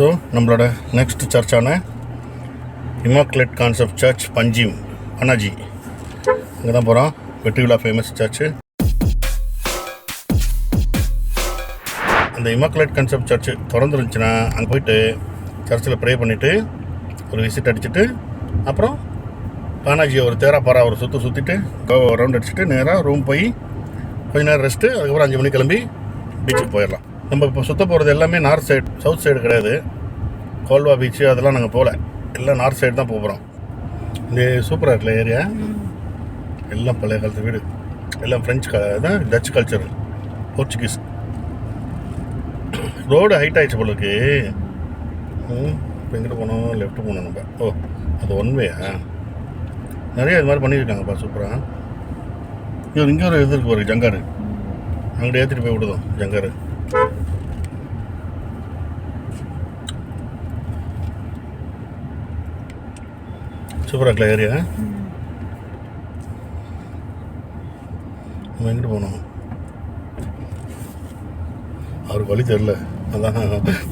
So நம்மளோட next சர்ச்சான immaculate concept church Panjim Panaji அங்கே தான் போகிறோம். வெற்றி விழா ஃபேமஸ் சர்ச்சு. அந்த இமாக்குலேட் கான்செப்ட் சர்ச்சு திறந்துருந்துச்சுன்னா அங்கே போயிட்டு சர்ச்சில் ப்ரே பண்ணிவிட்டு ஒரு விசிட் அடிச்சுட்டு அப்புறம் பானாஜியை ஒரு தேராப்பாரா ஒரு சுற்றிட்டு ரவுண்ட் அடிச்சுட்டு நேராக ரூம் போய் கொஞ்ச நேரம் ரெஸ்ட்டு, அதுக்கப்புறம் 5 மணிக்கு கிளம்பி பீச்சுக்கு போயிடலாம். நம்ம இப்போ சுற்ற போகிறது எல்லாமே நார்த் சைடு, சவுத் சைடு கிடையாது. கோல்வா பீச்சு அதெல்லாம் நாங்கள் போகல, எல்லாம் நார்த் சைடு தான் போகிறோம். இந்த சூப்பராக இருக்குல்ல ஏரியா, எல்லாம் பழைய காலத்து வீடு, எல்லாம் ஃப்ரெஞ்சு தான், Dutch culture, Portuguese. Road hide ஆகிடுச்சு போல இருக்கு. இப்போ எங்கிட்ட போனோம், லெஃப்ட்டு போனோம் நம்ம. ஓ அது ஒன் வேயா? நிறைய இது மாதிரி பண்ணியிருக்காங்கப்பா, சூப்பராக. இங்கே ஒரு இது இருக்கு, ஒரு ஜங்காரு, அங்கிட்ட ஏற்றிட்டு போய் விடுதோம் ஜங்காரு. சூப்பராக இருக்குல்ல ஏரியா. நம்ம எங்கிட்ட போனோம், அவருக்கு வழி தெரில, அதான்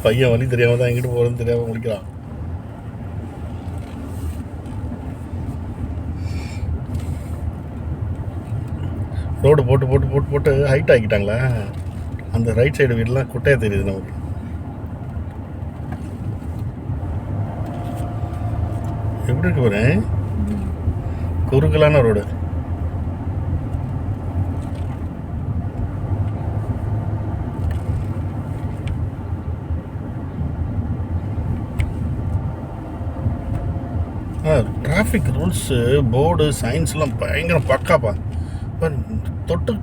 பையன் வழி தெரியாமல் தான் எங்கிட்ட போகிறதுன்னு தெரியாமல் முடிக்கிறான். ரோடு போட்டு போட்டு போட்டு போட்டு ஹைட் ஆக்கிட்டாங்களா, அந்த ரைட் சைடு வீடெலாம் குட்டையாக தெரியுது நமக்கு. எப்படி இருக்கு பாரு, குறுக்கலான ரோடு. டிராஃபிக் ரூல்ஸு போர்டு சைன்ஸ்லாம் பயங்கரம் பக்காப்பா.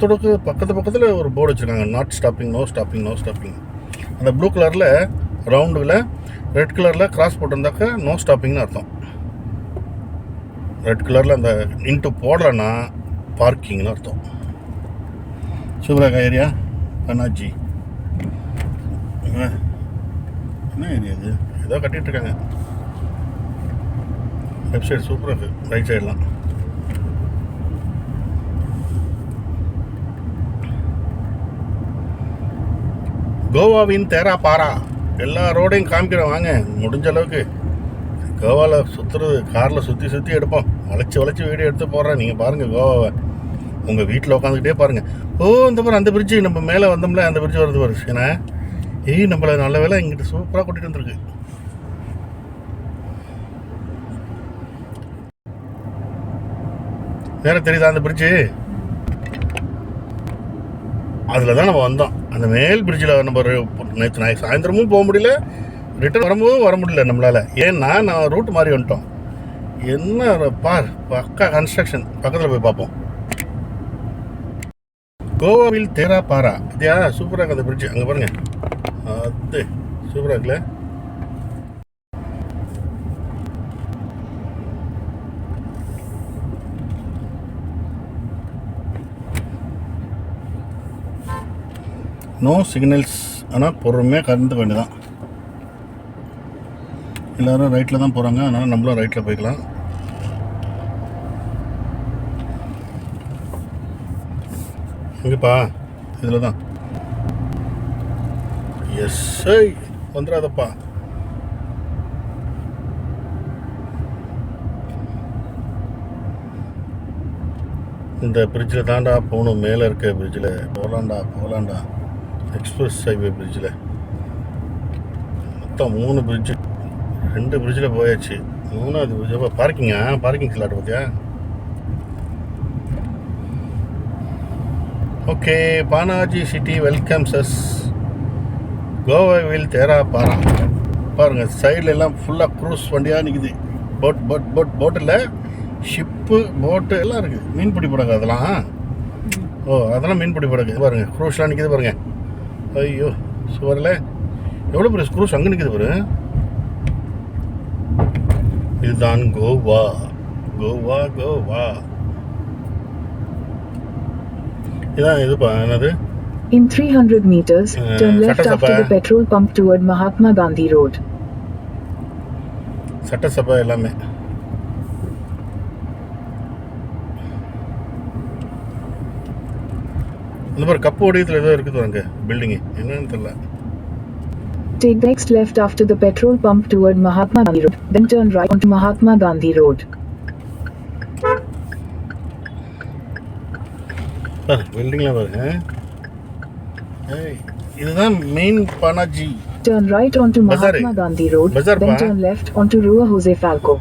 தொடுக்கு பக்கத்தில் ஒரு போர்டு வச்சுருக்காங்க, not stopping, no stopping, no stopping. அந்த ப்ளூ கலரில் ரவுண்டில் ரெட் கலரில் கிராஸ் போட்டிருந்தாக்கா நோ ஸ்டாப்பிங்னு அர்த்தம். ரெட் கலரில் அந்த இன்ட்டு போடலைன்னா பார்க்கிங்னு அர்த்தம். சூப்பராக ஏரியா பனாஜி. என்ன ஏரியா இது? ஏதோ கட்டிகிட்ருக்காங்க. லெஃப்ட் சைடு சூப்பராக இருக்குது, ரைட் சைடெலாம். கோவாவின் தேராப்பாரா எல்லா ரோடையும் காமிக்கிறோம் வாங்க, முடிஞ்ச அளவுக்கு. கோவாவில் சுற்றுறது காரில் சுற்றி எடுப்போம், வளைச்சி வீடியோ எடுத்து போடுறேன். நீங்கள் பாருங்கள் கோவாவை, உங்கள் வீட்டில் உட்காந்துக்கிட்டே பாருங்கள். ஓ இந்த பாரு அந்த பிரிட்ஜு, நம்ம மேலே வந்தோம்ல அந்த பிரிட்ஜ் வருது பாரு. ஏன்னா நம்மளை நல்ல வேலை இங்கிட்ட சூப்பராக கூட்டிகிட்டு வந்துருக்கு. நேரம் தெரியுதா அந்த பிரிட்ஜு? அதில் தான் நம்ம வந்தோம். அந்த மேல் பிரிட்ஜில் நம்ம நேற்று சாயந்தரமும் போக முடியல, ரிட்டர்ன் வரும்போதும் வர முடியல நம்மளால். ஏன்னா நான் ரூட் மாறி வந்துட்டோம். என்ன பார், பக்கா கன்ஸ்ட்ரக்ஷன். பக்கத்தில் போய் பார்ப்போம். கோவாவில் தேராப்பாரா இதையா, சூப்பராக இருக்குது அந்த பிரிட்ஜு. அங்கே பாருங்கள், அது சூப்பராக இருக்குல்ல. நோ சிக்னல்ஸ், ஆனால் பொறுமையாக கடந்துக்க வேண்டியதான். எல்லோரும் ரைட்டில் தான் போகிறாங்க, அதனால் நம்மளும் ரைட்டில் போய்க்கலாம். எங்கேப்பா? இதில் தான். எஸ் வந்துடாதப்பா. இந்த பிரிட்ஜில் தாண்டா போகணும், மேலே இருக்க பிரிட்ஜில் போகலாண்டா. எக்ஸ்பிரஸ் ஹைவே பிரிட்ஜில் மொத்தம் 3 பிரிட்ஜு, 2 பிரிட்ஜில் போயாச்சு. 3வது பிரிட்ஜ் பார்க்கிங் ஸ்லாட் பார்த்தியா? Okay, Panaji city welcomes us கோவாவில் தேராப்பாரா. பாருங்கள் சைடில் எல்லாம் ஃபுல்லாக க்ரூஸ் வண்டியாக நிற்குது. போட்டில் ஷிப்பு போட்டு எல்லாம் இருக்குது. மீன்பிடி படகு அதெல்லாம். ஓ அதெல்லாம் மீன்பிடி படகு. பாருங்கள் க்ரூஸ்லாம் நிற்கிது பாருங்கள். ஐயோ சுவரில் எவ்வளோ பெரிய க்ரூஸ் அங்கே நிற்கிது பாரு. இதுதான் கோவா. இதான் இதுப்பா என்னது? In 300 meters, turn left after the petrol pump toward Mahatma Gandhi Road. சட்டசபை எல்லாமே. இந்த மாதிரி கப்பு வடிவத்தில் ஏதோ இருக்குது அங்கே பில்டிங்கு, என்னன்னு தெரியல. Take the next left after the petrol pump toward Mahatma Gandhi Road. Then turn right onto Mahatma Gandhi Road. பாரு பில்டிங்கில் பாருங்க. இதுதான் main Panaji. Turn right onto Mahatma Gandhi Road. Then turn left onto Rua Jose Falco.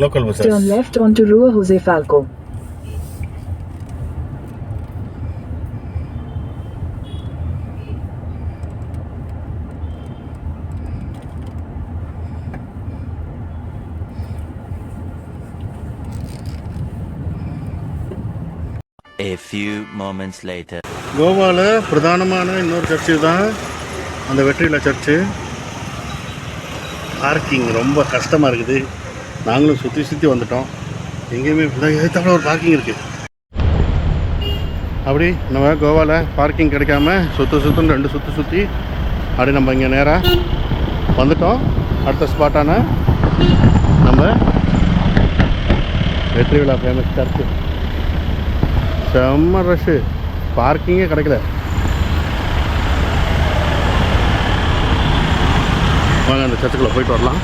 Local buses. Turn left onto Rua Jose Falco. A few moments later. கோவாவில் பிரதானமான இன்னொரு church தான் அந்த வெற்றியில church. Parking ரொம்ப கஷ்டமாக இருக்குது. நாங்களும் சுற்றி வந்துட்டோம். எங்கேயுமே எதிர்த்தாப்புல ஒரு பார்க்கிங் இருக்குது. அப்படி நம்ம கோவாவில் பார்க்கிங் கிடைக்காம சுற்றுன்னு 2 சுற்றி அப்படி நம்ம இங்கே நேராக வந்துட்டோம். அடுத்த ஸ்பாட்டான நம்ம வெற்றி விழா ஃபேமஸ் சர்ச்சு. செம்ம ரஷ்ஷு, பார்க்கிங்கே கிடைக்கல. வாங்க அந்த சர்ச்சுக்குள்ளே போயிட்டு வரலாம்.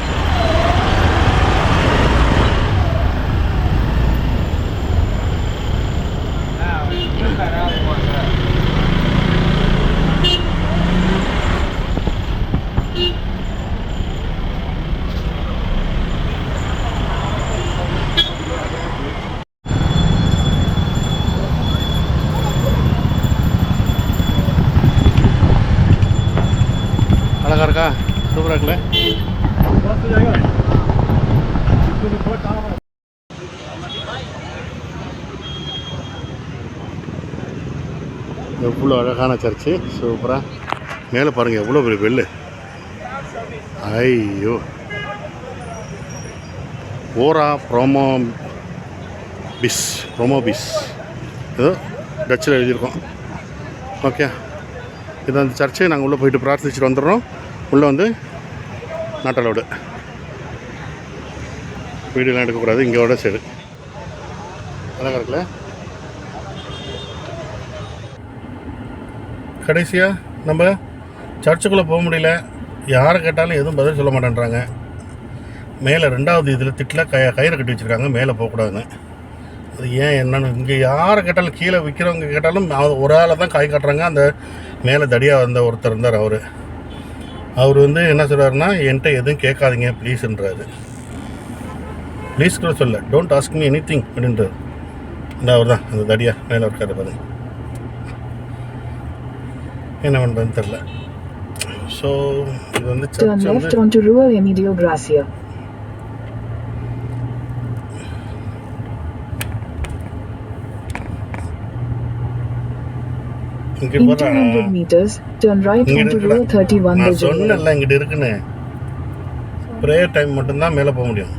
அழகாக இருக்கா? சூப்பராக இருக்குல்ல? எவ்வளோ அழகான சர்ச்சு, சூப்பராக. மேலே பாருங்கள் எவ்வளோ பெரிய பெல்லு. ஐயோ, ஓரா ப்ரோமோபிஸ் ஏதோ டச்சில் எழுதியிருக்கோம். ஓகே, இது அந்த சர்ச்சை நாங்கள் உள்ளே போயிட்டு பிரார்த்திச்சுட்டு வந்துடுறோம். உள்ளே வந்து நாட் அலவுடு, வீடியோலாம் எடுக்கக்கூடாது. இங்கேயோட சரி அழகாக இருக்குல்ல? கடைசியாக நம்ம சர்ச்சுக்குள்ளே போக முடியல. யாரை கேட்டாலும் எதுவும் பதில் சொல்ல மாட்டேன்றாங்க. மேலே 2வது இதில் திட்டில் கயிறை கட்டி வச்சுருக்காங்க, மேலே போகக்கூடாதுன்னு. அது ஏன் என்னன்னு இங்கே யாரை கேட்டாலும், கீழே விற்கிறவங்க கேட்டாலும் ஒரு ஆளை தான் காய் காட்டுறாங்க. அந்த மேலே தடியாக வந்த ஒருத்தர் இருந்தார். அவர் வந்து என்ன சொல்கிறாருன்னா, என்கிட்ட எதுவும் கேட்காதீங்க ப்ளீஸ்ன்றாரு. ப்ளீஸ் கூட சொல்ல, don't ask me any thing அப்படின்றார். இந்த அவர் தான் அந்த தடியாக மேலே இருக்காரு பாருங்க. என்ன பண்ணுறதுன்னு தெரில. ஸோ இது வந்து Turn left onto Rua Emilio Gracia. In 200 meters, turn right onto Rua 31 நான் சொன்னேன்ல இங்கிட்ட இருக்குன்னு. ப்ரேயர் டைம் மட்டும்தான் மேலே போக முடியும்.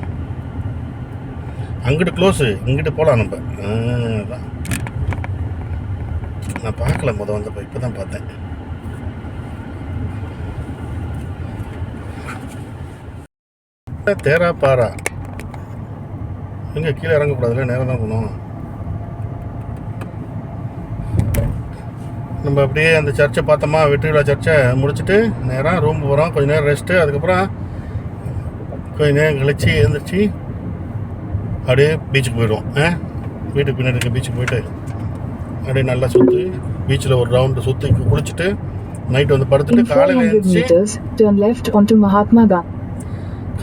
அங்கிட்டு க்ளோஸு, இங்கிட்டு போகலாம் நம்ம. அதான் நான் பார்க்கல வந்தப்போ, இப்போ தான் பார்த்தேன். தேரா பாரா எங்கே கீழே இறங்கக்கூடாதுல, நேரம் தான் போகணும். நம்ம அப்படியே அந்த சர்ச்சை பார்த்தோமா, வெற்றி விழா சர்ச்சை முடிச்சுட்டு நேராக ரூம் போகிறோம். கொஞ்சம் நேரம் ரெஸ்ட்டு. அதுக்கப்புறம் கொஞ்சம் நேரம் கழிச்சு எழுந்திரிச்சு அப்படியே பீச்சுக்கு போயிடுவோம். வீட்டுக்கு பின்னாடி இருக்க பீச்சுக்கு போயிட்டு அப்படியே நல்லா சுற்றி பீச்சில் ஒரு ரவுண்டு சுற்றி குளிச்சுட்டு நைட்டு வந்து படுத்துட்டு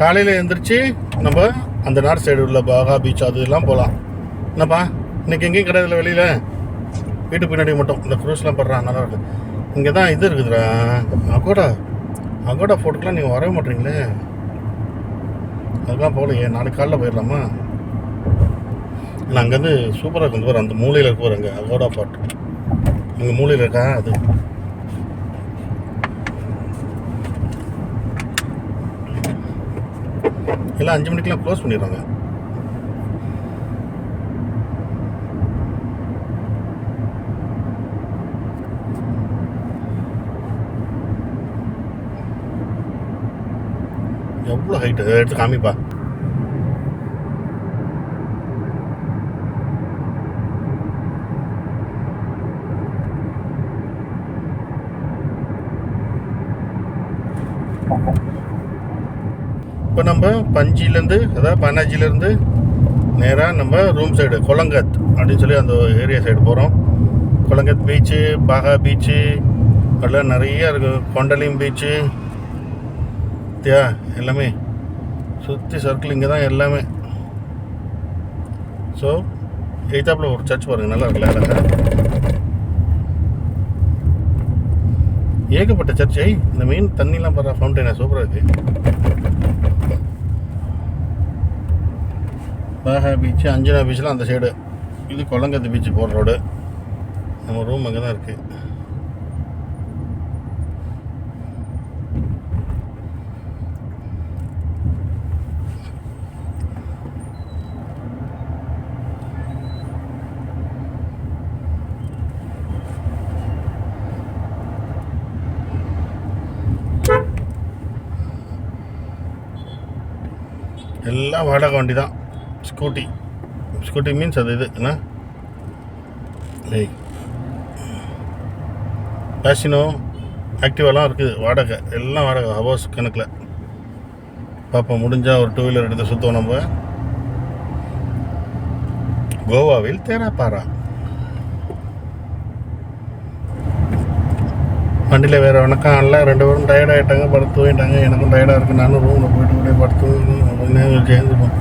காலையில் எழுந்திரிச்சு நம்ம அந்த நார்த் சைடு உள்ள பாகா பீச் அதெல்லாம் போகலாம். என்னப்பா இன்றைக்கி எங்கேயும் கிடையாதுல வெளியில், வீட்டுக்கு பின்னாடி மட்டும் இந்த க்ரூஸ்லாம் படுறான், நல்லா இருக்கு. இங்கே தான் இது இருக்குதுடா, அகோடா ஃபோட்டோக்கெலாம் நீங்கள் வரவே மாட்டீங்களே. அதுக்கெலாம் போகலையே, நாளைக்கு காலைல போயிடலாமா? இல்லை அங்கேருந்து சூப்பராக இருக்கும். பாரு அந்த மூலையில் இருக்கு பாரு, அங்கே அகோடா ஃபாட் அங்கே மூலையில் இருக்கா அது. எல்லாம் 5 மணிக்கெலாம் க்ளோஸ் பண்ணிடுறாங்க. எவ்வளோ ஹைட்டு எடுத்து காமிப்பா. இப்போ நம்ம பஞ்சிலேருந்து அதாவது பனாஜிலேருந்து நேராக நம்ம ரூம் சைடு கொலங்கத் அப்படின்னு சொல்லி அந்த ஏரியா சைடு போகிறோம். கொலங்கத் பீச்சு, பாகா பீச்சு, அதெல்லாம் நிறைய இருக்குது. கொண்டலிம் பீச்சு எல்லாமே சுற்றி சர்க்கிள் இங்கே தான் எல்லாமே. ஸோ எய்தாப்பில் ஒரு சர்ச் பாருங்கள், நல்லா இருக்குல்ல அழகா. ஏகப்பட்ட சர்ச்சை. இந்த மெயின் தண்ணிலாம் பாரு, ஃபவுண்டைனா சூப்பராக இருக்குது. பாகா பீச்சு, அஞ்சனா பீச்லாம் அந்த சைடு. இது கொலங்கத்து பீச்சு போகிற ரோடு. நம்ம ரூம் அங்கே தான் இருக்குது. எல்லாம் வாடகை வண்டி தான். ஸ்கூட்டி மீன்ஸ் அது இது என்ன பேஷினோ, ஆக்டிவாலாம் இருக்குது. வாடகை எல்லாம் வாடகை, ஹவர்ஸ் கணக்கில். பார்ப்போம், முடிஞ்சால் ஒரு 2 வீலர் எடுத்து சுற்றுவோம் நம்ம. கோவாவில் தேராபாரா வண்டியில் வேறு வணக்கம் இல்லை. 2 பேரும் டயர்டாகிட்டாங்க, படுத்து போயிட்டாங்க. எனக்கும் டயர்டாக இருக்குது. நானும் ரூமில் போயிட்டு கூட படுத்து கொஞ்ச நேரம் சேர்ந்துப்போம்.